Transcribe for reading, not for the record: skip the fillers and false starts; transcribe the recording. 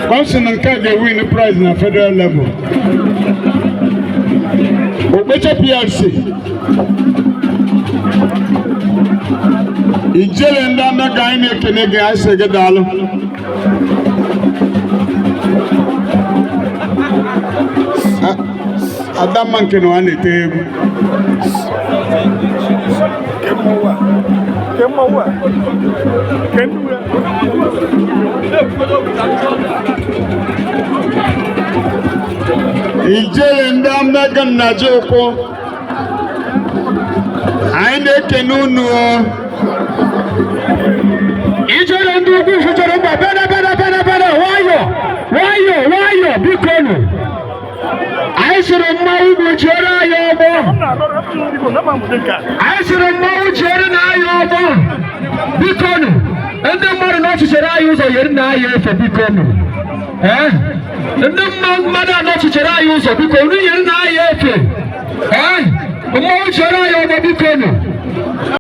Person and can they win the prize na federal level. Obecha PRC. Ijele ndanda gaine kenege asege dalo. Adaman kenwane tegu. Kemowa. Ijele ndanda ganna joko. Aine kenunu. Ijele ndugu futuro bana wayo bikonu. Aisuru mawu jora yobo. Aisuru mawu jora na yobo. Bikonu. Ende mara no chere ayu so yeri na yefe bikonu. Ende mara no chere ayu so bikonu yeri na yefe. Mawu jora yobo bikonu.